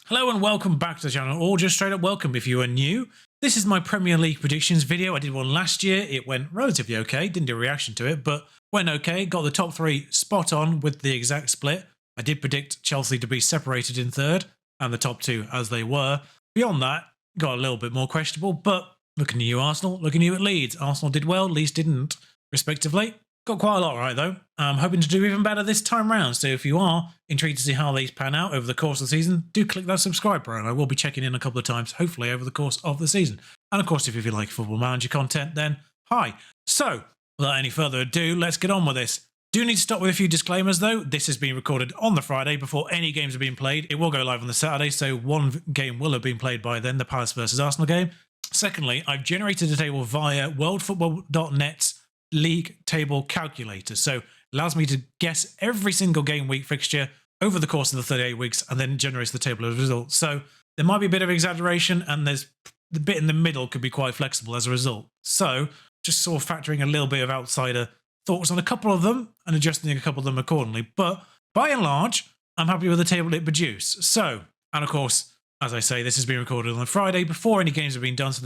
Hello and welcome back to the channel, or just straight up welcome if you are new. This is my Premier League predictions video. I did one last year. It went relatively okay. Didn't do a reaction to it, but went okay. Got the top three spot on with the exact split. I did predict Chelsea to be separated in third and the top two as they were. Beyond that, got a little bit more questionable, but looking at you Arsenal, looking at you at Leeds. Arsenal did well, Leeds didn't, respectively. Got quite a lot right though. I'm hoping to do even better this time round. So if you are intrigued to see how these pan out over the course of the season, do click that subscribe button. I will be checking in a couple of times, hopefully over the course of the season. And of course, if you like Football Manager content, then hi. So without any further ado, let's get on with this. Do need to stop with a few disclaimers though. This is being recorded on the Friday before any games have been played. It will go live on the Saturday, so one game will have been played by then, the Palace versus Arsenal game. Secondly, I've generated a table via worldfootball.net's league table calculator, so it allows me to guess every single game week fixture over the course of the 38 weeks and then generates the table of results. So there might be a bit of exaggeration, and there's the bit in the middle could be quite flexible as a result. So just sort of factoring a little bit of outsider thoughts on a couple of them and adjusting a couple of them accordingly. But by and large, I'm happy with the table it produced. So, and of course, as I say, this has been recorded on a Friday before any games have been done, so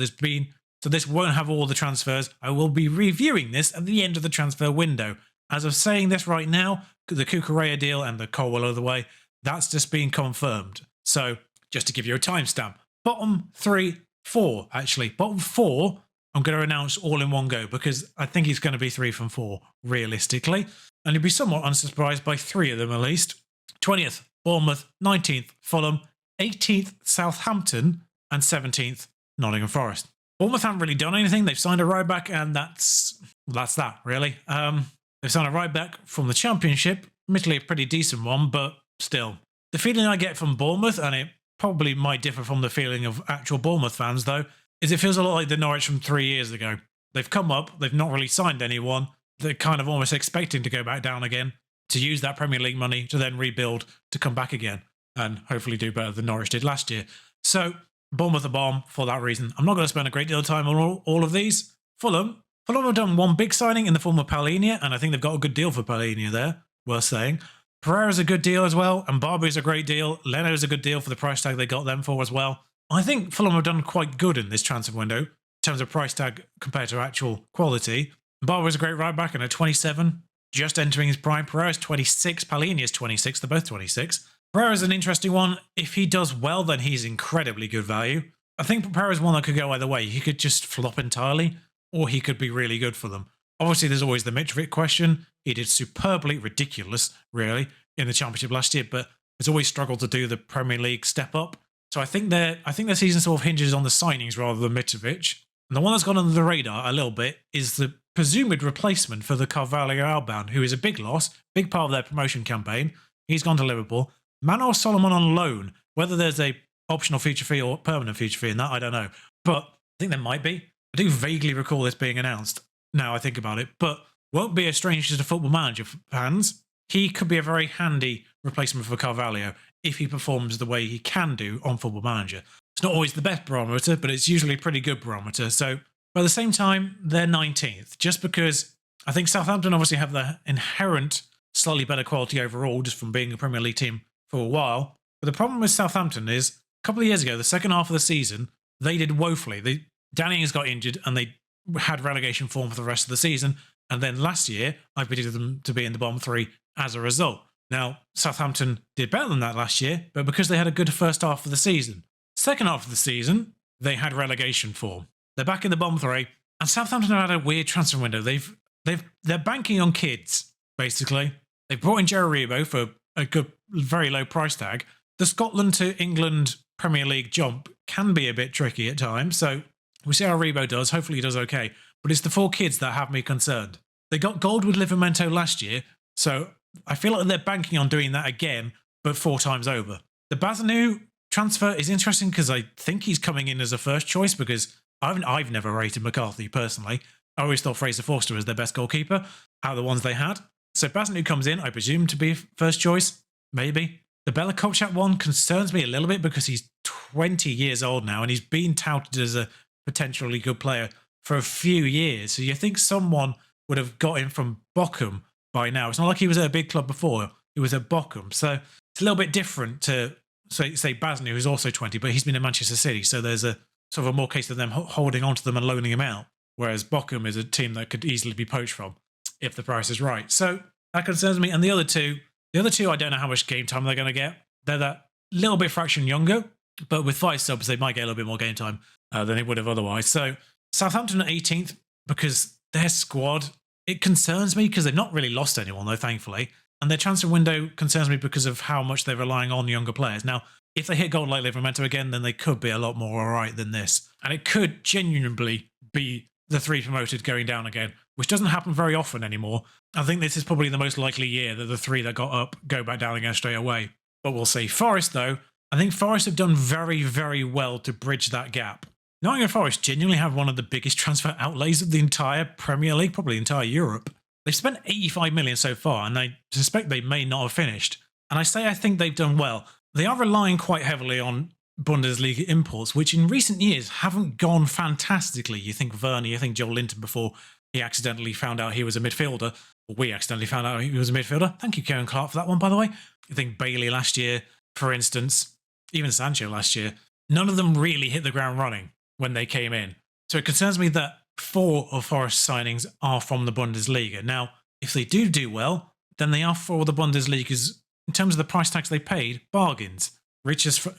this won't have all the transfers. I will be reviewing this at the end of the transfer window. As of saying this right now, the Cucurella deal and the Colwell other way, that's just been confirmed. So just to give you a timestamp, bottom 3, 4, actually. Bottom 4, I'm going to announce all in one go because I think it's going to be 3 from 4, realistically. And you'll be somewhat unsurprised by 3 of them at least. 20th, Bournemouth. 19th, Fulham. 18th, Southampton. And 17th, Nottingham Forest. Bournemouth haven't really done anything. They've signed a right back, and that's that, really. They've signed a right back from the Championship, admittedly a pretty decent one, but still. The feeling I get from Bournemouth, and it probably might differ from the feeling of actual Bournemouth fans, though, is it feels a lot like the Norwich from 3 years ago. They've come up, they've not really signed anyone. They're kind of almost expecting to go back down again, to use that Premier League money to then rebuild, to come back again, and hopefully do better than Norwich did last year. So Bournemouth a bomb for that reason. I'm not going to spend a great deal of time on all of these. Fulham have done one big signing in the form of Palhinha, and I think they've got a good deal for Palhinha there, worth saying. Pereira's a good deal as well, and Barbo's a great deal. Leno's a good deal for the price tag they got them for as well. I think Fulham have done quite good in this transfer window, in terms of price tag compared to actual quality. Barbo's a great right back and at 27, just entering his prime. Pereira's 26, Palhinha's 26, they're both 26. Pereira's an interesting one. If he does well, then he's incredibly good value. I think Pereira's one that could go either way. He could just flop entirely, or he could be really good for them. Obviously, there's always the Mitrovic question. He did superbly ridiculous, really, in the Championship last year, but has always struggled to do the Premier League step up. So I think their season sort of hinges on the signings rather than Mitrovic. And the one that's gone under the radar a little bit is the presumed replacement for the Carvalho outbound, who is a big loss, big part of their promotion campaign. He's gone to Liverpool. Manor Solomon on loan. Whether there's a optional feature fee or permanent feature fee in that, I don't know. But I think there might be. I do vaguely recall this being announced, now I think about it. But won't be a stranger to Football Manager fans. He could be a very handy replacement for Carvalho if he performs the way he can do on Football Manager. It's not always the best barometer, but it's usually a pretty good barometer. So, but at the same time, they're 19th. Just because I think Southampton obviously have the inherent slightly better quality overall, just from being a Premier League team for a while. But the problem with Southampton is, a couple of years ago, the second half of the season, they did woefully. Danny has got injured and they had relegation form for the rest of the season. And then last year, I predicted them to be in the bottom 3 as a result. Now, Southampton did better than that last year, but because they had a good first half of the season. Second half of the season, they had relegation form. They're back in the bottom 3, and Southampton have had a weird transfer window. They're banking on kids, basically. They brought in Jerry Rebo for a good, very low price tag. The Scotland to England Premier League jump can be a bit tricky at times, so we'll see how Rebo does. Hopefully he does okay. But it's the 4 kids that have me concerned. They got gold with Livramento last year, so I feel like they're banking on doing that again, but 4 times over. The Bazanu transfer is interesting because I think he's coming in as a first choice because I've never rated McCarthy personally. I always thought Fraser Forster was their best goalkeeper out of the ones they had. So Bazanu comes in, I presume, to be first choice, maybe. The Bella Kopchak one concerns me a little bit because he's 20 years old now and he's been touted as a potentially good player for a few years. So you think someone would have got him from Bochum by now. It's not like he was at a big club before. He was at Bochum. So it's a little bit different to say Basnu, who's also 20, but he's been in Manchester City, so there's a sort of a more case of them holding on to them and loaning him out, whereas Bochum is a team that could easily be poached from if the price is right. So that concerns me. And the other two, I don't know how much game time they're going to get. They're that little bit fraction younger, but with 5 subs, they might get a little bit more game time than they would have otherwise. So Southampton at 18th, because their squad, it concerns me because they've not really lost anyone, though, thankfully. And their transfer window concerns me because of how much they're relying on younger players. Now, if they hit gold like Livramento again, then they could be a lot more all right than this. And it could genuinely be the 3 promoted going down again, which doesn't happen very often anymore. I think this is probably the most likely year that the 3 that got up go back down again straight away. But we'll see. Forest, though, I think Forest have done very, very well to bridge that gap. Nottingham Forest genuinely have one of the biggest transfer outlays of the entire Premier League, probably the entire Europe. They've spent 85 million so far, and I suspect they may not have finished. And I think they've done well. They are relying quite heavily on Bundesliga imports, which in recent years haven't gone fantastically. You think Werner, you think Joel Linton before he accidentally found out he was a midfielder. Or we accidentally found out he was a midfielder. Thank you, Kieran Clark, for that one, by the way. You think Bailey last year, for instance, even Sancho last year. None of them really hit the ground running when they came in. So it concerns me that 4 of Forest's signings are from the Bundesliga. Now, if they do well, then they are for the Bundesliga's, in terms of the price tags they paid, bargains. Riches from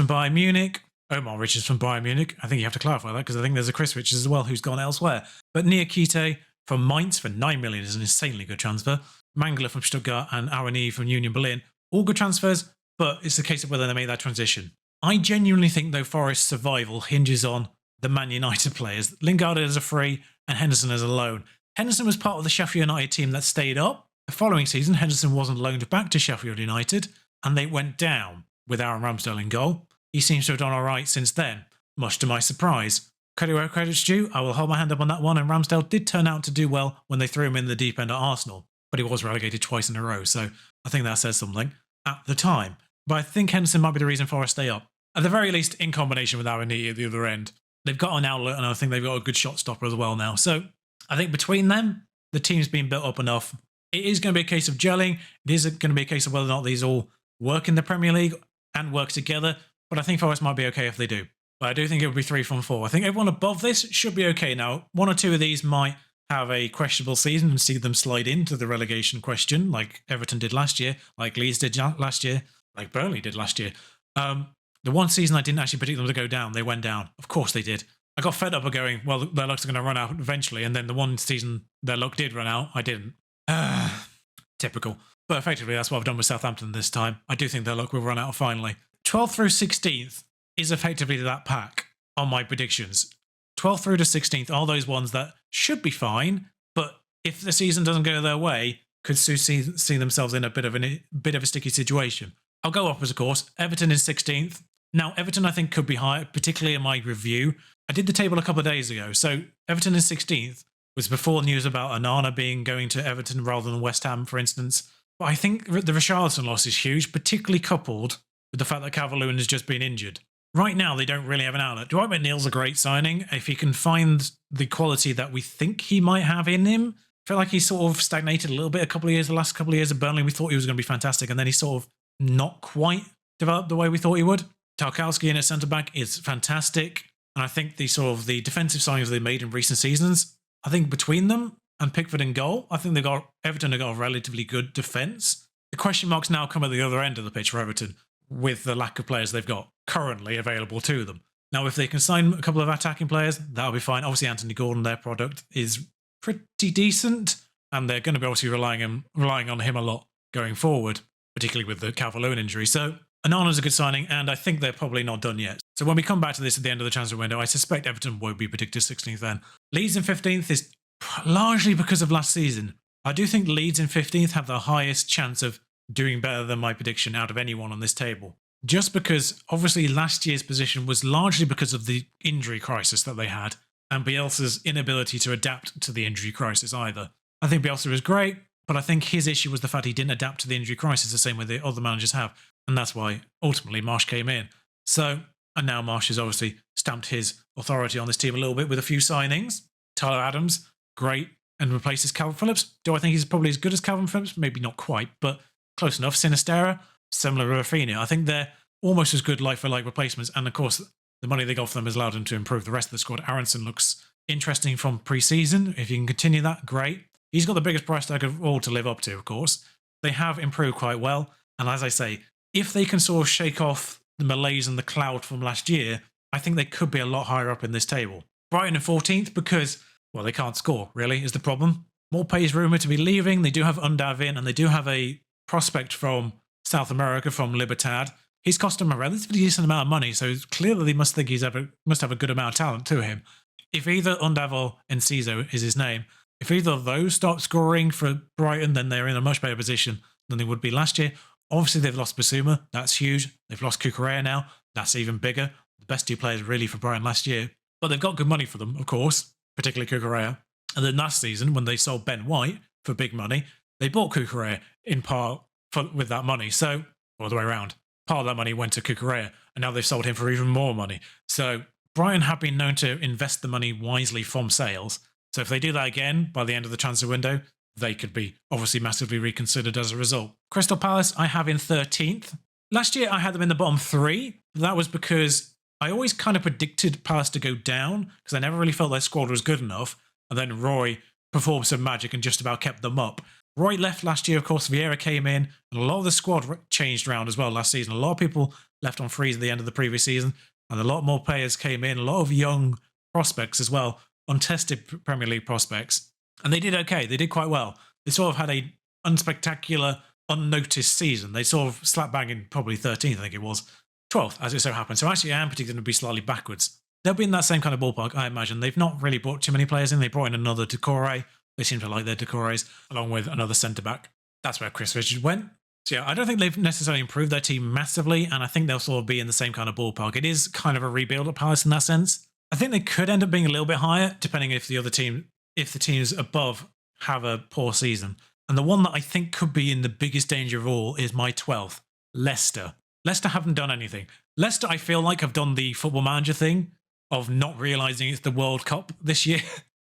Bayern Munich, Omar Riches from Bayern Munich. I think you have to clarify that because I think there's a Chris Riches as well who's gone elsewhere. But Niakite from Mainz for 9 million is an insanely good transfer. Mangler from Stuttgart and Arani from Union Berlin, all good transfers, but it's a case of whether they make that transition. I genuinely think, though, Forest's survival hinges on the Man United players. Lingard as a free and Henderson as a loan. Henderson was part of the Sheffield United team that stayed up. The following season, Henderson wasn't loaned back to Sheffield United, and they went down with Aaron Ramsdale in goal. He seems to have done all right since then, much to my surprise. Credit where credit's due, I will hold my hand up on that one, and Ramsdale did turn out to do well when they threw him in the deep end at Arsenal, but he was relegated twice in a row, so I think that says something at the time. But I think Henderson might be the reason Forest stay up. At the very least, in combination with Arani at the other end. They've got an outlet, and I think they've got a good shot stopper as well now. So I think between them, the team's been built up enough. It is going to be a case of gelling. It is going to be a case of whether or not these all work in the Premier League and work together. But I think Forest might be okay if they do. But I do think it would be 3 from 4. I think everyone above this should be okay. Now, 1 or 2 of these might have a questionable season and see them slide into the relegation question, like Everton did last year, like Leeds did last year, like Burnley did last year. The one season I didn't actually predict them to go down, they went down. Of course they did. I got fed up of going, well, their luck's going to run out eventually. And then the one season their luck did run out, I didn't. Typical. But effectively, that's what I've done with Southampton this time. I do think their luck will run out finally. 12th through 16th is effectively that pack on my predictions. 12th through to 16th are those ones that should be fine, but if the season doesn't go their way, could see themselves in a bit of a sticky situation. I'll go upwards, of course. Everton is 16th. Now, Everton, I think, could be higher, particularly in my review. I did the table a couple of days ago. So Everton is 16th, was before news about Onana going to Everton rather than West Ham, for instance. But I think the Richarlison loss is huge, particularly coupled with the fact that Calvert-Lewin has just been injured. Right now, they don't really have an outlet. Dwight McNeil's a great signing. If he can find the quality that we think he might have in him, I feel like he sort of stagnated a little bit the last couple of years of Burnley. We thought he was going to be fantastic, and then he sort of not quite developed the way we thought he would. Tarkowski in at centre-back is fantastic. And I think the defensive signings they made in recent seasons, I think between them and Pickford in goal, I think Everton have got a relatively good defence. The question marks now come at the other end of the pitch for Everton with the lack of players they've got currently available to them. Now, if they can sign a couple of attacking players, that'll be fine. Obviously, Anthony Gordon, their product, is pretty decent, and they're going to be obviously relying on him a lot going forward, particularly with the Calvert-Lewin injury. So Onana's a good signing, and I think they're probably not done yet. So when we come back to this at the end of the transfer window, I suspect Everton won't be predicted 16th then. Leeds in 15th is largely because of last season. I do think Leeds in 15th have the highest chance of doing better than my prediction out of anyone on this table. Just because, obviously, last year's position was largely because of the injury crisis that they had, and Bielsa's inability to adapt to the injury crisis either. I think Bielsa is great, but I think his issue was the fact he didn't adapt to the injury crisis the same way the other managers have, and that's why, ultimately, Marsh came in. So, and now Marsh has obviously stamped his authority on this team a little bit with a few signings. Tyler Adams, great, and replaces Calvin Phillips. Do I think he's probably as good as Calvin Phillips? Maybe not quite, but close enough. Sinisterra, similar to Rafinha. I think they're almost as good like-for-like replacements. And of course, the money they got for them has allowed them to improve the rest of the squad. Aronson looks interesting from pre-season. If you can continue that, great. He's got the biggest price tag of all to live up to, of course. They have improved quite well. And as I say, if they can sort of shake off the malaise and the cloud from last year, I think they could be a lot higher up in this table. Brighton in 14th because, well, they can't score, really, is the problem. Morpay is rumoured to be leaving. They do have Undav in, and they do have a prospect from South America, from Libertad. He's cost them a relatively decent amount of money, so clearly they must think must have a good amount of talent to him. If either Undav or Enciso is his name, if either of those start scoring for Brighton, then they're in a much better position than they would be last year. Obviously, they've lost Basuma. That's huge. They've lost Cucurella now. That's even bigger. The best two players really for Brighton last year. But they've got good money for them, of course, particularly Cucurella. And then last season, when they sold Ben White for big money, they bought Cucurella in part with that money. So, all the way around. Part of that money went to Cucurella, and now they've sold him for even more money. So Brighton have been known to invest the money wisely from sales. So if they do that again by the end of the transfer window, they could be obviously massively reconsidered as a result. Crystal Palace, I have in 13th. Last year, I had them in the bottom 3. That was because I always kind of predicted Palace to go down because I never really felt their squad was good enough. And then Roy performed some magic and just about kept them up. Roy left last year, of course. Vieira came in, and a lot of the squad changed around as well last season. A lot of people left on freeze at the end of the previous season, and a lot more players came in, a lot of young prospects as well, untested Premier League prospects. And they did okay. They did quite well. They sort of had a unspectacular, unnoticed season. They sort of slapped bang in probably 13th, I think it was. 12th, as it so happened. So actually, I am predicting them to be slightly backwards. They'll be in that same kind of ballpark, I imagine. They've not really brought too many players in. They brought in another Decore. They seem to like their Decores, along with another centre-back. That's where Chris Richards went. So yeah, I don't think they've necessarily improved their team massively, and I think they'll sort of be in the same kind of ballpark. It is kind of a rebuild at Palace in that sense. I think they could end up being a little bit higher, depending if the teams above have a poor season. And the one that I think could be in the biggest danger of all is my 12th, Leicester. Leicester haven't done anything. Leicester, I feel like, have done the Football Manager thing of not realising it's the World Cup this year.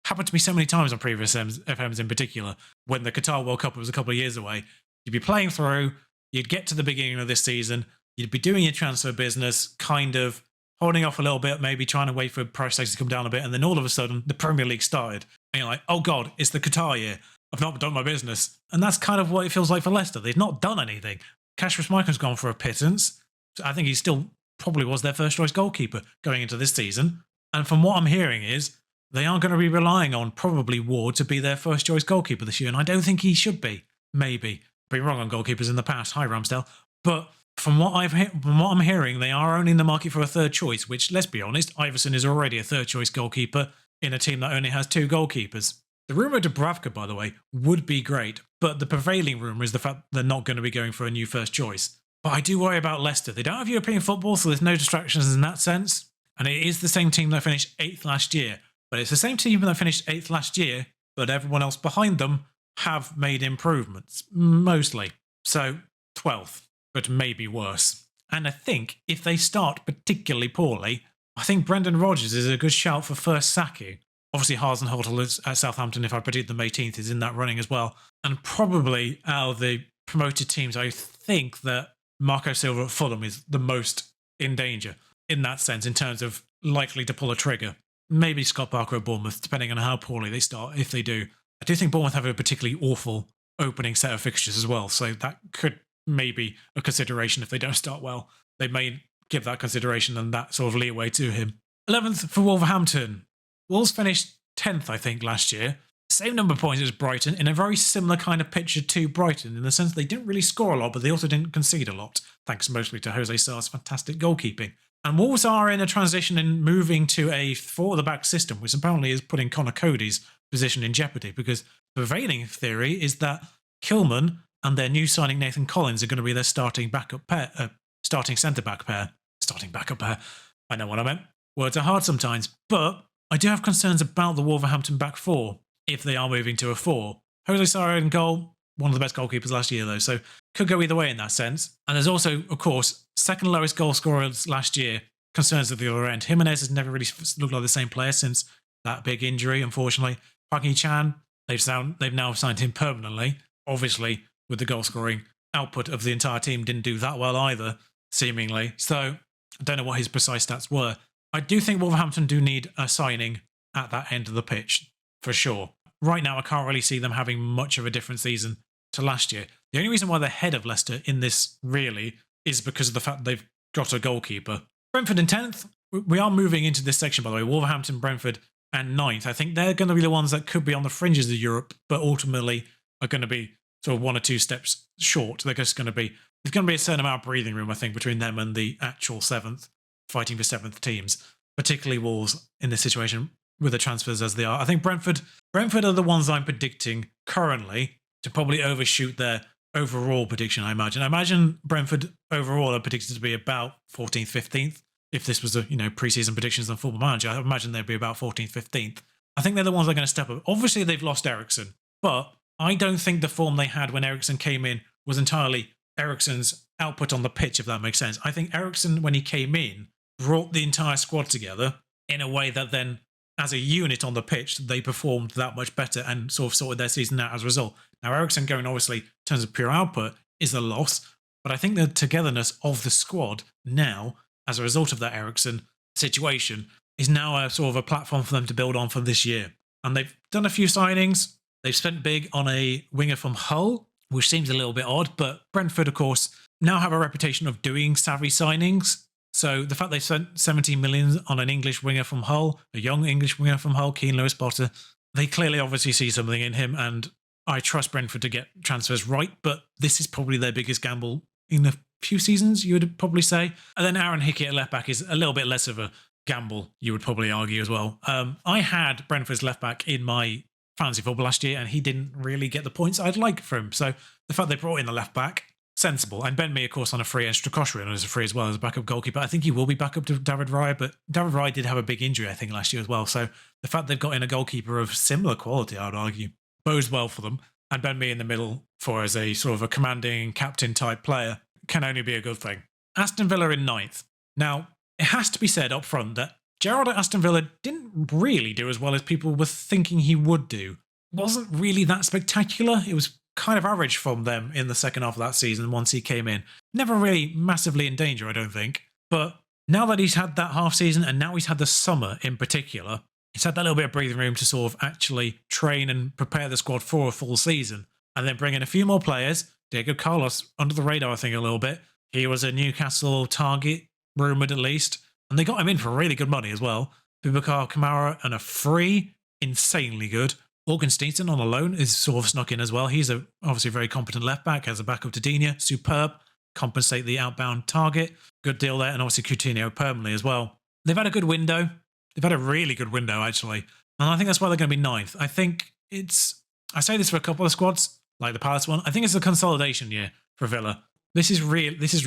Happened to me so many times on previous FMs in particular. When the Qatar World Cup was a couple of years away, you'd be playing through, you'd get to the beginning of this season, you'd be doing your transfer business, kind of holding off a little bit, maybe trying to wait for price tags to come down a bit, and then all of a sudden, the Premier League started. And you're like, oh God, it's the Qatar year. I've not done my business. And that's kind of what it feels like for Leicester. They've not done anything. Kasper Schmeichel's gone for a pittance. So I think he still probably was their first choice goalkeeper going into this season. And from what I'm hearing is, they are going to be relying on probably Ward to be their first choice goalkeeper this year, and I don't think he should be. Maybe. I've been wrong on goalkeepers in the past. Hi, Ramsdale. But from what I'm hearing, they are only in the market for a third choice, which, let's be honest, Iverson is already a third choice goalkeeper in a team that only has 2 goalkeepers. The rumour Dubravka, by the way, would be great, but the prevailing rumour is the fact they're not going to be going for a new first choice. But I do worry about Leicester. They don't have European football, so there's no distractions in that sense. And it is the same team that finished 8th last year. But it's the same team that finished 8th last year, but everyone else behind them have made improvements, mostly. So 12th, but maybe worse. And I think if they start particularly poorly, I think Brendan Rodgers is a good shout for first sacking. Obviously, Hasenhuttl at Southampton, if I predict them 18th, is in that running as well. And probably out of the promoted teams, I think that Marco Silva at Fulham is the most in danger in that sense, in terms of likely to pull a trigger. Maybe Scott Parker at Bournemouth, depending on how poorly they start, if they do. I do think Bournemouth have a particularly awful opening set of fixtures as well, so that could maybe a consideration if they don't start well. They may give that consideration and that sort of leeway to him. 11th for Wolverhampton. Wolves finished 10th, I think, last year. Same number of points as Brighton, in a very similar kind of picture to Brighton, in the sense they didn't really score a lot, but they also didn't concede a lot, thanks mostly to Jose Sar's fantastic goalkeeping. And Wolves are in a transition in moving to a four-at-the-back system, which apparently is putting Connor Cody's position in jeopardy, because the prevailing theory is that Kilman and their new signing Nathan Collins are going to be their starting backup pair, starting centre-back pair. Starting backup pair. I know what I meant. Words are hard sometimes, but I do have concerns about the Wolverhampton back four if they are moving to a 4. Jose Sarr in goal, one of the best goalkeepers last year though, so could go either way in that sense. And there's also, of course, second lowest goal scorers last year, concerns at the other end. Jimenez has never really looked like the same player since that big injury, unfortunately. Park Hee-chan, they've now signed him permanently. Obviously, with the goal scoring output of the entire team didn't do that well either. seemingly. So I don't know what his precise stats were. I do think Wolverhampton do need a signing at that end of the pitch, for sure. Right now, I can't really see them having much of a different season to last year. The only reason why they're ahead of Leicester in this, really, is because of the fact that they've got a goalkeeper. Brentford in 10th. We are moving into this section, by the way. Wolverhampton, Brentford, and 9th. I think they're going to be the ones that could be on the fringes of Europe, but ultimately are going to be sort of 1 or 2 steps short. They're just going to be, there's going to be a certain amount of breathing room, I think, between them and the actual 7th, fighting for 7th teams, particularly Wolves in this situation with the transfers as they are. I think Brentford are the ones I'm predicting currently to probably overshoot their overall prediction, I imagine. I imagine Brentford overall are predicted to be about 14th, 15th. If this was a pre-season predictions on Football Manager, I imagine they'd be about 14th, 15th. I think they're the ones that are going to step up. Obviously, they've lost Eriksen, but I don't think the form they had when Eriksen came in was entirely Eriksen's output on the pitch, if that makes sense. I think Eriksen, when he came in, brought the entire squad together in a way that then, as a unit on the pitch, they performed that much better and sort of sorted their season out as a result. Now, Eriksen going, obviously, in terms of pure output, is a loss, but I think the togetherness of the squad now, as a result of that Eriksen situation, is now a sort of a platform for them to build on for this year. And they've done a few signings. They've spent big on a winger from Hull, which seems a little bit odd, but Brentford, of course, now have a reputation of doing savvy signings. So the fact they spent 17 million on an English winger from Hull, a young English winger from Hull, Keane Lewis-Potter, they clearly obviously see something in him, and I trust Brentford to get transfers right, but this is probably their biggest gamble in a few seasons, you would probably say. And then Aaron Hickey at left back is a little bit less of a gamble, you would probably argue as well. I had Brentford's left back in my fantasy football last year, and he didn't really get the points I'd like for him. So the fact they brought in the left back, sensible. And Ben Mee, of course, on a free, and Strakosha as a free as well as a backup goalkeeper. I think he will be back up to David Raya, but David Raya did have a big injury, I think, last year as well. So the fact they've got in a goalkeeper of similar quality, I would argue, bodes well for them. And Ben Mee in the middle for as a sort of a commanding captain type player can only be a good thing. Aston Villa in 9th. Now, it has to be said up front that Gerrard at Aston Villa didn't really do as well as people were thinking he would do. Wasn't really that spectacular. It was kind of average from them in the second half of that season once he came in. Never really massively in danger, I don't think. But now that he's had that half season, and now he's had the summer in particular, he's had that little bit of breathing room to sort of actually train and prepare the squad for a full season. And then bring in a few more players. Diego Carlos, under the radar, I think, a little bit. He was a Newcastle target, rumoured at least. And they got him in for really good money as well. Boubacar Kamara and a free, insanely good. Augustinson on a loan is sort of snuck in as well. He's obviously very competent left back, has a backup to Digne, superb. Compensate the outbound target. Good deal there. And obviously Coutinho permanently as well. They've had a good window. They've had a really good window, actually. And I think that's why they're going to be 9th. I think I say this for a couple of squads, like the Palace one. I think it's a consolidation year for Villa. This is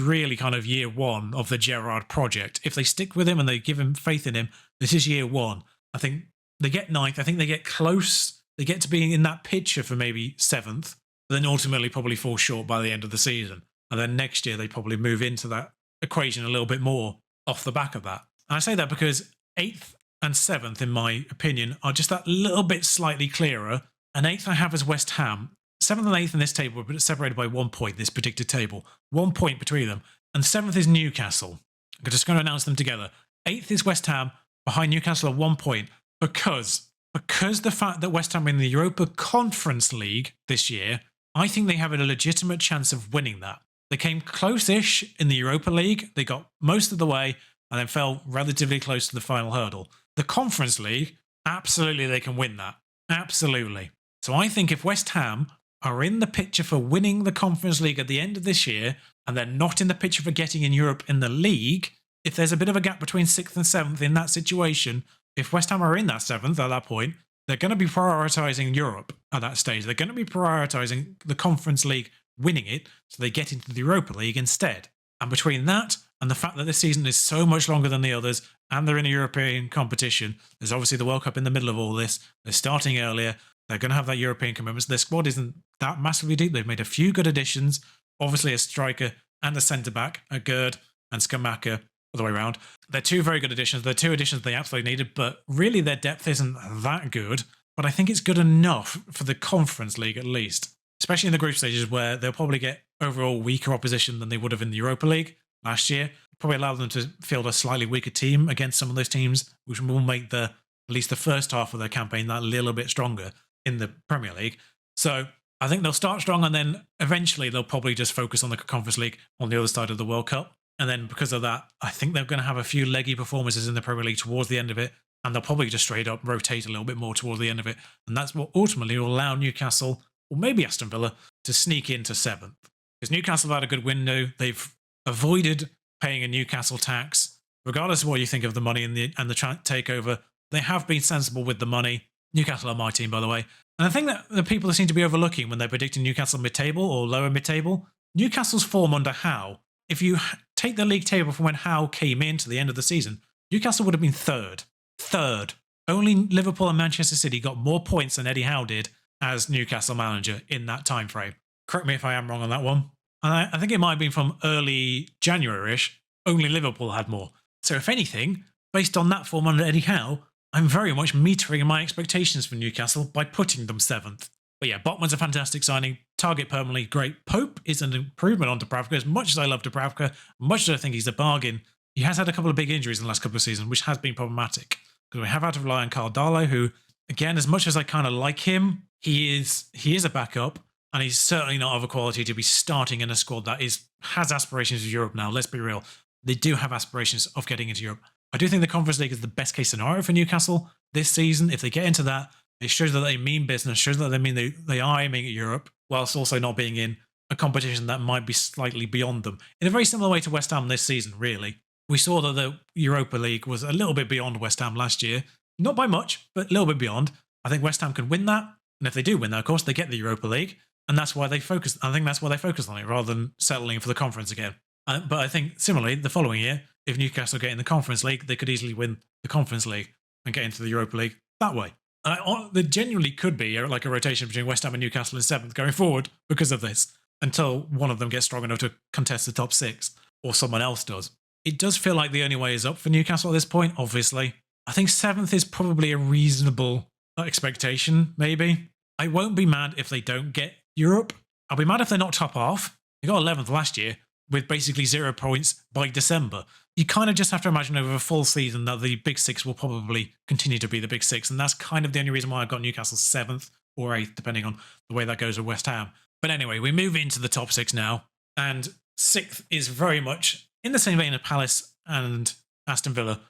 really kind of year one of the Gerrard project. If they stick with him and they give him faith in him, this is year one. I think they get 9th. I think they get close. They get to being in that picture for maybe 7th, but then ultimately probably fall short by the end of the season. And then next year they probably move into that equation a little bit more off the back of that. And I say that because 8th and 7th, in my opinion, are just that little bit slightly clearer. And 8th I have as West Ham. 7th and 8th in this table are separated by 1 point, this predicted table. 1 point between them. And 7th is Newcastle. I'm just going to announce them together. 8th is West Ham, behind Newcastle at 1 point, because the fact that West Ham are in the Europa Conference League this year, I think they have a legitimate chance of winning that. They came close-ish in the Europa League. They got most of the way and then fell relatively close to the final hurdle. The Conference League, absolutely they can win that. Absolutely. So I think if West Ham are in the picture for winning the Conference League at the end of this year, and they're not in the picture for getting in Europe in the league, if there's a bit of a gap between 6th and 7th in that situation, if West Ham are in that 7th at that point, they're going to be prioritising Europe at that stage. They're going to be prioritising the Conference League winning it, so they get into the Europa League instead. And between that and the fact that this season is so much longer than the others, and they're in a European competition, there's obviously the World Cup in the middle of all this, they're starting earlier, they're going to have that European commitments. Their squad isn't that massively deep. They've made a few good additions, obviously a striker and a centre-back, a Gerd and Skamaka, all the way around. They're 2 very good additions. They're 2 additions they absolutely needed, but really their depth isn't that good. But I think it's good enough for the Conference League at least, especially in the group stages where they'll probably get overall weaker opposition than they would have in the Europa League. last year. Probably allow them to field a slightly weaker team against some of those teams, which will make at least the first half of their campaign that little bit stronger in the Premier League. So I think they'll start strong, and then eventually they'll probably just focus on the Conference League on the other side of the World Cup. And then because of that, I think they're going to have a few leggy performances in the Premier League towards the end of it, and they'll probably just straight up rotate a little bit more towards the end of it. And that's what ultimately will allow Newcastle, or maybe Aston Villa, to sneak into 7th. Because Newcastle have had a good window. They've avoided paying a Newcastle tax. Regardless of what you think of the money and the takeover, they have been sensible with the money. Newcastle are my team, by the way. And I think that the people that seem to be overlooking when they're predicting Newcastle mid-table or lower mid-table, Newcastle's form under Howe, if you take the league table from when Howe came in to the end of the season, Newcastle would have been third. Third. Only Liverpool and Manchester City got more points than Eddie Howe did as Newcastle manager in that time frame. Correct me if I am wrong on that one. And I think it might have been from early January-ish, only Liverpool had more. So if anything, based on that form under Eddie Howe, I'm very much metering my expectations for Newcastle by putting them 7th. But yeah, Botman's a fantastic signing. Target permanently great. Pope is an improvement on Dubravka. As much as I love Dubravka, much as I think he's a bargain, he has had a couple of big injuries in the last couple of seasons, which has been problematic. Because we have had to rely on Carl Darlow, who, again, as much as I kind of like him, he is a backup, and he's certainly not of a quality to be starting in a squad that has aspirations of Europe now. Let's be real. They do have aspirations of getting into Europe. I do think the Conference League is the best case scenario for Newcastle this season. If they get into that, it shows that they mean business, shows that they mean they are aiming at Europe, whilst also not being in a competition that might be slightly beyond them. In a very similar way to West Ham this season, really. We saw that the Europa League was a little bit beyond West Ham last year. Not by much, but a little bit beyond. I think West Ham can win that. And if they do win that, of course, they get the Europa League. And that's why they focus. I think that's why they focus on it, rather than settling for the conference again. But I think similarly, the following year, if Newcastle get in the Conference League, they could easily win the Conference League and get into the Europa League that way. There genuinely could be like a rotation between West Ham and Newcastle in 7th going forward because of this, until one of them gets strong enough to contest the top 6, or someone else does. It does feel like the only way is up for Newcastle at this point, obviously. I think 7th is probably a reasonable expectation, maybe. I won't be mad if they don't get Europe. I'll be mad if they're not top half. They got 11th last year with basically 0 points by December. You kind of just have to imagine over a full season that the Big 6 will probably continue to be the Big 6. And that's kind of the only reason why I've got Newcastle 7th or 8th, depending on the way that goes with West Ham. But anyway, we move into the top 6 now. And 6th is very much in the same vein of Palace and Aston Villa.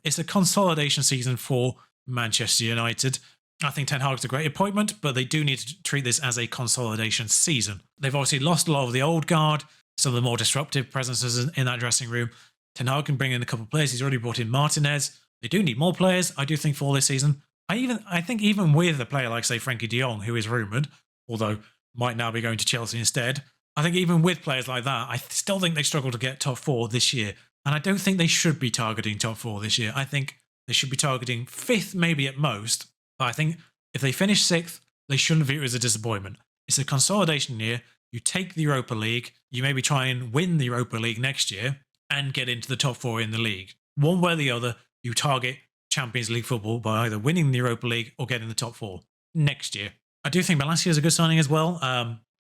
It's a consolidation season for Manchester United. I think Ten Hag's a great appointment, but they do need to treat this as a consolidation season. They've obviously lost a lot of the old guard, some of the more disruptive presences in that dressing room. Ten Hag can bring in a couple of players. He's already brought in Martinez. They do need more players, I do think, for this season. I think even with a player like, say, Frankie de Jong, who is rumoured, although might now be going to Chelsea instead, I think even with players like that, I still think they struggle to get top 4 this year. And I don't think they should be targeting top 4 this year. I think they should be targeting 5th, maybe at most. But I think if they finish 6th, they shouldn't view it as a disappointment. It's a consolidation year. You take the Europa League, you maybe try and win the Europa League next year and get into the top 4 in the league. One way or the other, you target Champions League football by either winning the Europa League or getting the top 4 next year. I do think Malacia is a good signing as well.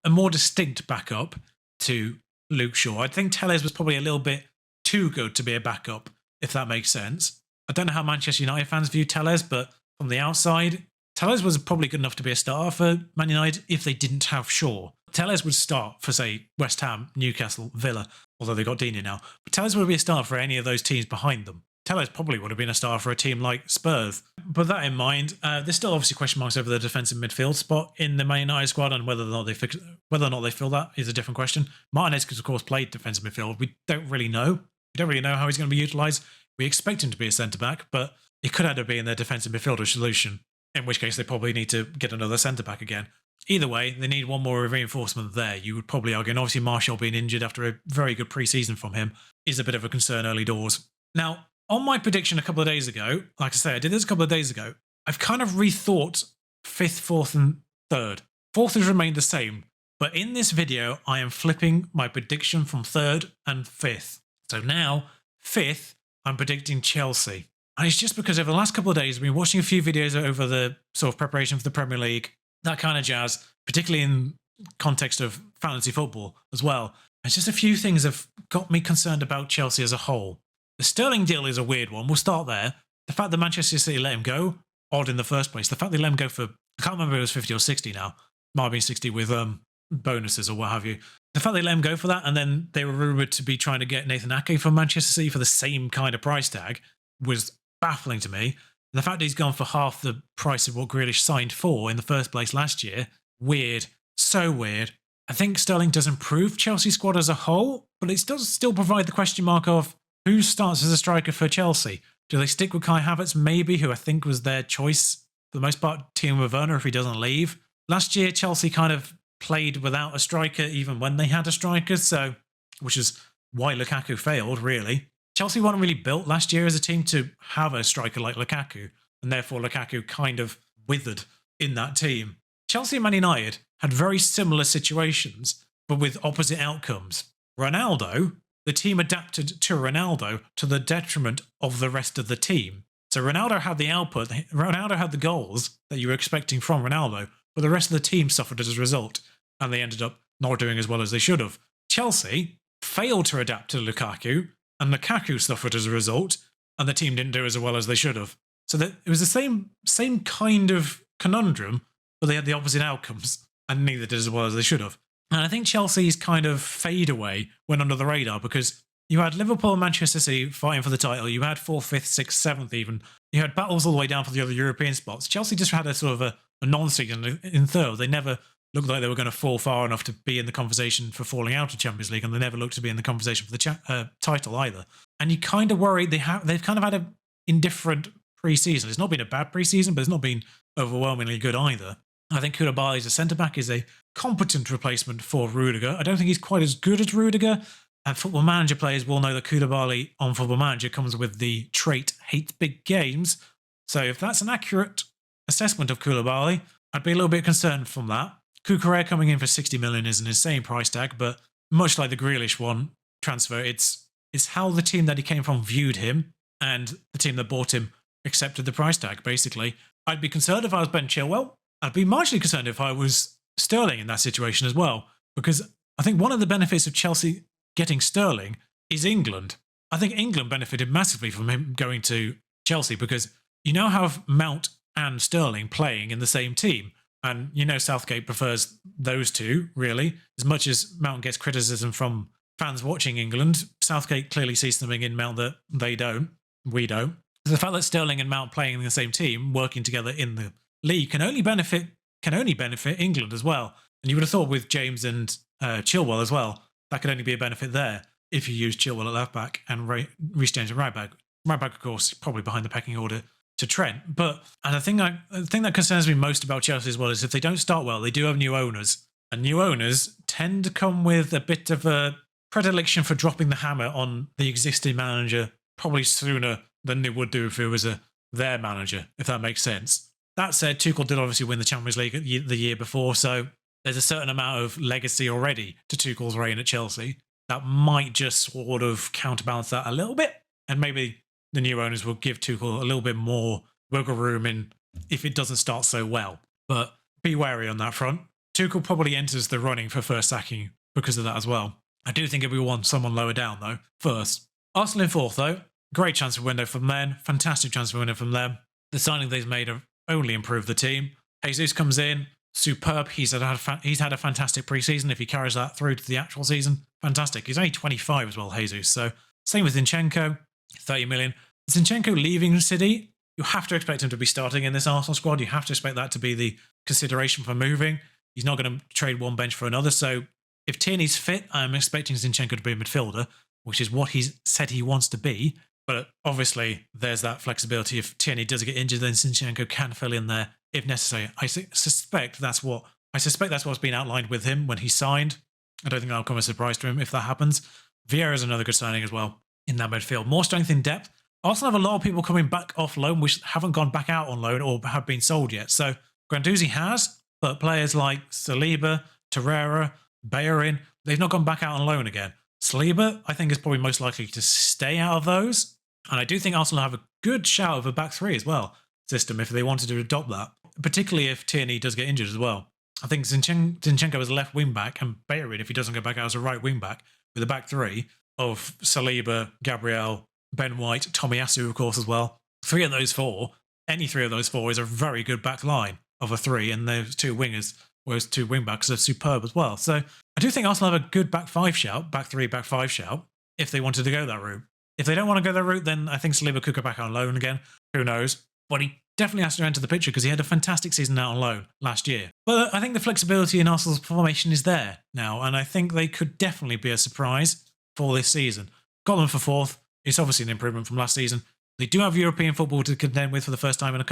A more distinct backup to Luke Shaw. I think Telles was probably a little bit too good to be a backup, if that makes sense. I don't know how Manchester United fans view Telles, but from the outside, Telles was probably good enough to be a starter for Man United if they didn't have Shaw. Telles would start for, say, West Ham, Newcastle, Villa, although they've got Deeney now. But Telles would be a starter for any of those teams behind them. Telles probably would have been a star for a team like Spurs. But that in mind, there's still obviously question marks over the defensive midfield spot in the Man United squad, and whether or not they fill that is a different question. Martinez, of course, played defensive midfield. We don't really know. We don't really know how he's going to be utilised. We expect him to be a centre-back, but it could either be in their defensive midfielder solution, in which case they probably need to get another centre-back again. Either way, they need one more reinforcement there, you would probably argue. And obviously Martial being injured after a very good pre-season from him is a bit of a concern early doors. Now, on my prediction a couple of days ago, like I say, I did this a couple of days ago, I've kind of rethought 5th, 4th and 3rd. 4th has remained the same, but in this video, I am flipping my prediction from 3rd and 5th. So now, 5th, I'm predicting Chelsea. And it's just because over the last couple of days, I've been watching a few videos over the sort of preparation for the Premier League, that kind of jazz, particularly in context of fantasy football as well. There's just a few things that have got me concerned about Chelsea as a whole. The Sterling deal is a weird one. We'll start there. The fact that Manchester City let him go, odd in the first place. The fact they let him go for, I can't remember if it was 50 or 60 now. Might have been 60 with bonuses or what have you. The fact they let him go for that, and then they were rumoured to be trying to get Nathan Ake from Manchester City for the same kind of price tag, was baffling to me. And the fact that he's gone for half the price of what Grealish signed for in the first place last year, weird. So weird. I think Sterling does improve Chelsea's squad as a whole, but it does still provide the question mark of who starts as a striker for Chelsea. Do they stick with Kai Havertz, maybe, who I think was their choice for the most part, Timo Werner if he doesn't leave? Last year, Chelsea kind of played without a striker even when they had a striker, so which is why Lukaku failed, really. Chelsea weren't really built last year as a team to have a striker like Lukaku, and therefore Lukaku kind of withered in that team. Chelsea and Man United had very similar situations, but with opposite outcomes. Ronaldo, the team adapted to Ronaldo to the detriment of the rest of the team. So Ronaldo had the output, Ronaldo had the goals that you were expecting from Ronaldo, but the rest of the team suffered as a result, and they ended up not doing as well as they should have. Chelsea failed to adapt to Lukaku, and Lukaku suffered as a result, and the team didn't do as well as they should have. So that it was the same kind of conundrum, but they had the opposite outcomes, and neither did as well as they should have. And I think Chelsea's kind of fade away went under the radar because you had Liverpool and Manchester City fighting for the title. You had 4th, 5th, 6th, 7th even. You had battles all the way down for the other European spots. Chelsea just had a sort of a non-season in third. They never looked like they were going to fall far enough to be in the conversation for falling out of Champions League, and they never looked to be in the conversation for the title either. And you kind of worry they've kind of had an indifferent pre-season. It's not been a bad pre-season, but it's not been overwhelmingly good either. I think Koulibaly as a centre-back is a competent replacement for Rudiger. I don't think he's quite as good as Rudiger, and Football Manager players will know that Koulibaly on Football Manager comes with the trait hate big games. So if that's an accurate assessment of Koulibaly, I'd be a little bit concerned from that. Cucurella coming in for 60 million is an insane price tag, but much like the Grealish one transfer, it's how the team that he came from viewed him, and the team that bought him accepted the price tag, basically. I'd be concerned if I was Ben Chilwell. I'd be marginally concerned if I was Sterling in that situation as well, because I think one of the benefits of Chelsea getting Sterling is England. I think England benefited massively from him going to Chelsea because you now have Mount and Sterling playing in the same team. And you know Southgate prefers those two, really. As much as Mount gets criticism from fans watching England, Southgate clearly sees something in Mount that they don't. We don't. The fact that Sterling and Mount playing in the same team, working together in the league, can only benefit England as well. And you would have thought with James and Chilwell as well, that could only be a benefit there if you use Chilwell at left back and Reece James at right back. Right back, of course, probably behind the pecking order to Trent. And the thing that concerns me most about Chelsea as well is if they don't start well, they do have new owners. And new owners tend to come with a bit of a predilection for dropping the hammer on the existing manager probably sooner than they would do if it was their manager, if that makes sense. That said, Tuchel did obviously win the Champions League the year before, so there's a certain amount of legacy already to Tuchel's reign at Chelsea that might just sort of counterbalance that a little bit. And maybe the new owners will give Tuchel a little bit more wiggle room in if it doesn't start so well. But be wary on that front. Tuchel probably enters the running for first sacking because of that as well. I do think we want someone lower down, though, first. Arsenal in 4th, though. Great transfer window from them. Fantastic transfer window from them. The signing they've made have only improved the team. Jesus comes in. Superb. He's had a fantastic pre-season. If he carries that through to the actual season, fantastic. He's only 25 as well, Jesus. So same with Zinchenko, 30 million. Zinchenko leaving City, you have to expect him to be starting in this Arsenal squad. You have to expect that to be the consideration for moving. He's not going to trade one bench for another. So if Tierney's fit, I'm expecting Zinchenko to be a midfielder, which is what he's said he wants to be. But obviously, there's that flexibility. If Tierney does get injured, then Zinchenko can fill in there if necessary. I suspect that's what's been outlined with him when he signed. I don't think that'll come as a surprise to him if that happens. Vieira is another good signing as well in that midfield. More strength in depth. Arsenal have a lot of people coming back off loan which haven't gone back out on loan or have been sold yet. So Guendouzi has, but players like Saliba, Torreira, Bellerin, they've not gone back out on loan again. Saliba, I think, is probably most likely to stay out of those. And I do think Arsenal have a good shout of a back three as well system if they wanted to adopt that, particularly if Tierney does get injured as well. I think Zinchenko as a left wing back and Bayern, if he doesn't go back out as a right wing back, with a back three of Saliba, Gabriel, Ben White, Tomiyasu, of course, as well. Three of those four, any three of those four is a very good back line of a three, and those two wingers, those two wing backs are superb as well. So I do think Arsenal have a good back five shout, back three, back five shout, if they wanted to go that route. If they don't want to go that route, then I think Saliba could go back on loan again. Who knows? But he definitely has to enter the picture because he had a fantastic season out on loan last year. But I think the flexibility in Arsenal's formation is there now, and I think they could definitely be a surprise for this season. Got them for fourth. It's obviously an improvement from last season. They do have European football to contend with for the first time in a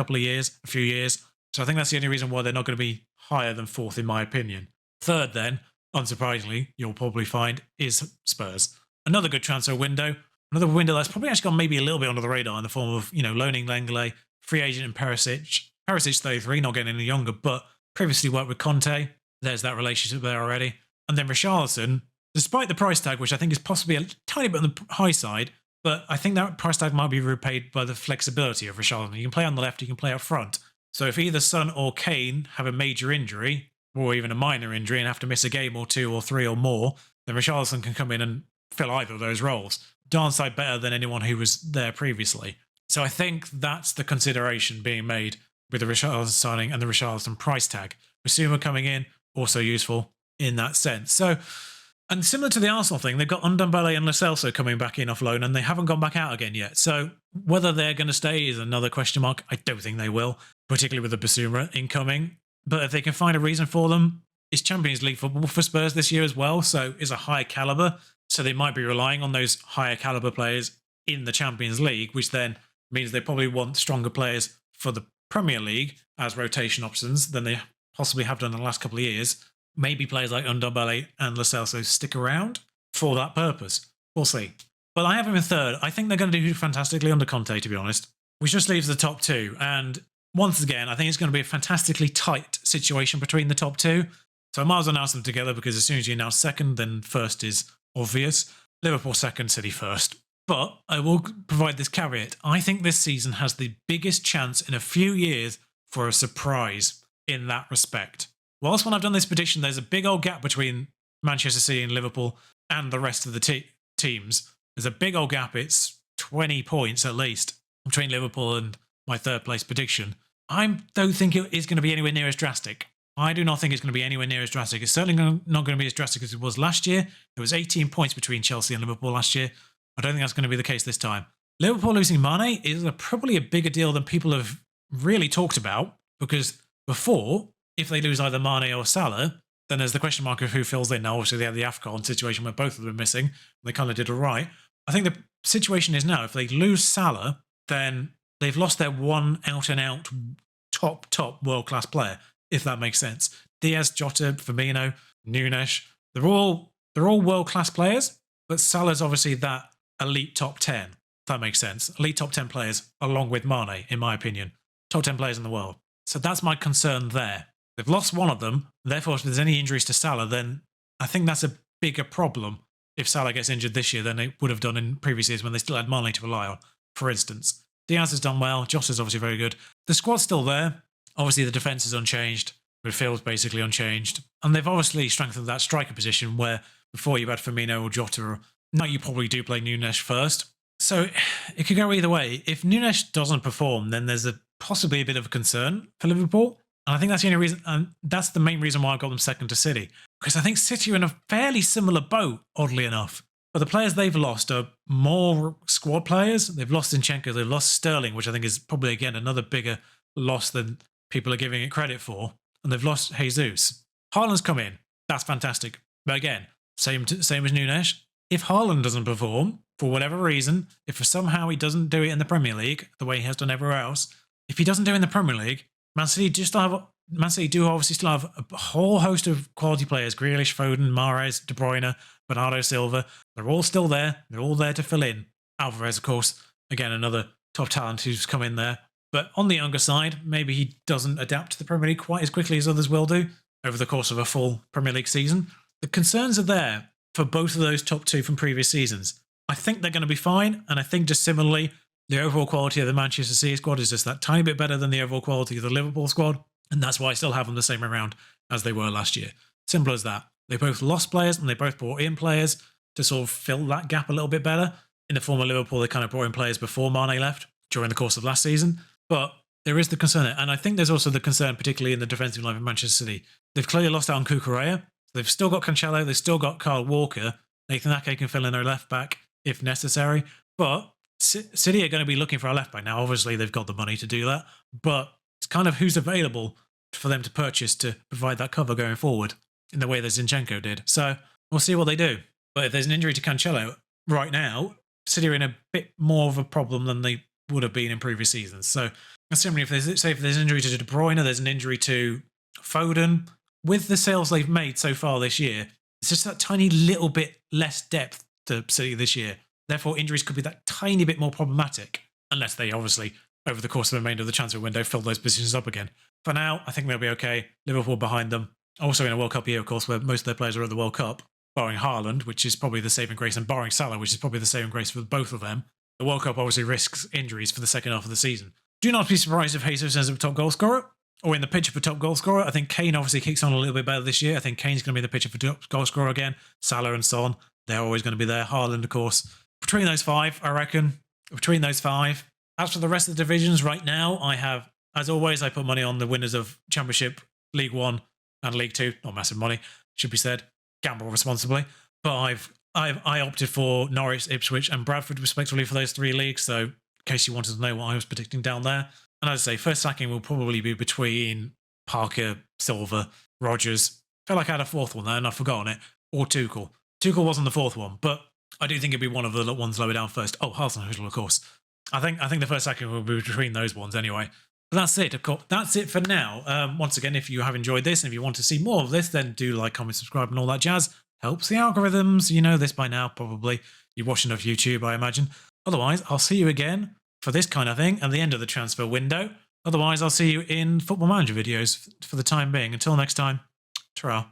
few years. So I think that's the only reason why they're not going to be higher than fourth, in my opinion. Third, then, unsurprisingly, you'll probably find, is Spurs. Another good transfer window. Another window that's probably actually gone maybe a little bit under the radar in the form of, loaning Lenglet, free agent in Perisic. Perisic 33, not getting any younger, but previously worked with Conte. There's that relationship there already. And then Richarlison, despite the price tag, which I think is possibly a tiny bit on the high side, but I think that price tag might be repaid by the flexibility of Richarlison. You can play on the left, you can play up front. So if either Son or Kane have a major injury, or even a minor injury, and have to miss a game or two or three or more, then Richarlison can come in and fill either of those roles. Darn sight better than anyone who was there previously. So I think that's the consideration being made with the Richarlison signing and the Richarlison price tag. Basuma coming in, also useful in that sense. So, and similar to the Arsenal thing, they've got Ndombele and Lo Celso coming back in off loan, and they haven't gone back out again yet. So whether they're going to stay is another question mark. I don't think they will, particularly with the Basuma incoming. But if they can find a reason for them, it's Champions League football for Spurs this year as well, so it's a higher calibre. So they might be relying on those higher calibre players in the Champions League, which then means they probably want stronger players for the Premier League as rotation options than they possibly have done in the last couple of years. Maybe players like Ndombele and Lo Celso stick around for that purpose. We'll see. But I have him in third. I think they're going to do fantastically under Conte, to be honest. Which just leaves the top two. And once again, I think it's going to be a fantastically tight situation between the top two. So I might as well announce them together because as soon as you announce second, then first is obvious. Liverpool second, City first. But I will provide this caveat. I think this season has the biggest chance in a few years for a surprise in that respect. Whilst when I've done this prediction, there's a big old gap between Manchester City and Liverpool and the rest of the teams. There's a big old gap. It's 20 points at least between Liverpool and my third place prediction. I don't think it is going to be anywhere near as drastic. I do not think it's going to be anywhere near as drastic. It's certainly not going to be as drastic as it was last year. There was 18 points between Chelsea and Liverpool last year. I don't think that's going to be the case this time. Liverpool losing Mane is probably a bigger deal than people have really talked about, because before, if they lose either Mane or Salah, then there's the question mark of who fills in. Now, obviously, they had the AFCON situation where both of them were missing. They kind of did all right. I think the situation is now, if they lose Salah, then they've lost their one out-and-out top world-class player, if that makes sense. Diaz, Jota, Firmino, Nunes, they're all world-class players, but Salah's obviously that elite top 10, if that makes sense. Elite top 10 players, along with Mane, in my opinion. Top 10 players in the world. So that's my concern there. They've lost one of them, therefore if there's any injuries to Salah, then I think that's a bigger problem if Salah gets injured this year than they would have done in previous years when they still had Mane to rely on, for instance. Diaz has done well, Jota's obviously very good. The squad's still there. Obviously the defence is unchanged, midfield's basically unchanged. And they've obviously strengthened that striker position where before you had Firmino or Jota, or now you probably do play Nunes first. So it could go either way. If Nunes doesn't perform, then there's possibly a bit of a concern for Liverpool. And I think that's the only reason, and that's the main reason why I've got them second to City. Because I think City are in a fairly similar boat, oddly enough. But the players they've lost are more squad players. They've lost Zinchenko, they've lost Sterling, which I think is probably, again, another bigger loss than people are giving it credit for. And they've lost Jesus. Haaland's come in. That's fantastic. But again, same as Nunes. If Haaland doesn't perform, for whatever reason, if somehow he doesn't do it in the Premier League, the way he has done everywhere else, if he doesn't do it in the Premier League, Man City do obviously still have a whole host of quality players. Grealish, Foden, Mahrez, De Bruyne, Bernardo Silva. They're all still there. They're all there to fill in. Alvarez, of course, again, another top talent who's come in there. But on the younger side, maybe he doesn't adapt to the Premier League quite as quickly as others will do over the course of a full Premier League season. The concerns are there for both of those top two from previous seasons. I think they're going to be fine, and I think just similarly, the overall quality of the Manchester City squad is just that tiny bit better than the overall quality of the Liverpool squad. And that's why I still have them the same around as they were last year. Simple as that. They both lost players and they both brought in players to sort of fill that gap a little bit better. In the former Liverpool, they kind of brought in players before Mane left during the course of last season. But there is the concern. And I think there's also the concern, particularly in the defensive line of Manchester City. They've clearly lost out on Cucurella. They've still got Cancelo. They've still got Kyle Walker. Nathan Ake can fill in their left back if necessary. But City are going to be looking for a left back. Now, obviously, they've got the money to do that. But it's kind of who's available for them to purchase to provide that cover going forward in the way that Zinchenko did. So we'll see what they do. But if there's an injury to Cancelo right now, City are in a bit more of a problem than they would have been in previous seasons. So similarly, if there's an injury to De Bruyne, there's an injury to Foden, with the sales they've made so far this year, it's just that tiny little bit less depth to City this year. Therefore, injuries could be that tiny bit more problematic, unless they obviously, over the course of the remainder of the transfer window, fill those positions up again. For now, I think they'll be okay. Liverpool behind them. Also in a World Cup year, of course, where most of their players are at the World Cup, barring Haaland, which is probably the saving grace, and barring Salah, which is probably the saving grace for both of them. The World Cup obviously risks injuries for the second half of the season. Do not be surprised if Jesus ends up top goal scorer, or in the picture for top goal scorer. I think Kane obviously kicks on a little bit better this year. I think Kane's going to be in the picture for top goal scorer again. Salah and Son, they're always going to be there. Haaland, of course. Between those five, I reckon. Between those five. As for the rest of the divisions right now, I have, as always, I put money on the winners of Championship, League One, and League Two. Not massive money, should be said. Gamble responsibly. But I opted for Norwich, Ipswich, and Bradford respectively for those three leagues. So in case you wanted to know what I was predicting down there. And as I say, first sacking will probably be between Parker, Silva, Rodgers. I feel like I had a fourth one there and I've forgotten it. Or Tuchel. Tuchel wasn't the fourth one, but I do think it'd be one of the ones lower down first. Oh, Hasenhüttl, of course. I think the first sacking will be between those ones anyway. But that's it, of course. That's it for now. Once again, if you have enjoyed this and if you want to see more of this, then do like, comment, subscribe, and all that jazz. Helps the algorithms. You know this by now, probably. You watch enough YouTube, I imagine. Otherwise, I'll see you again for this kind of thing at the end of the transfer window. Otherwise, I'll see you in Football Manager videos for the time being. Until next time, ta-ra.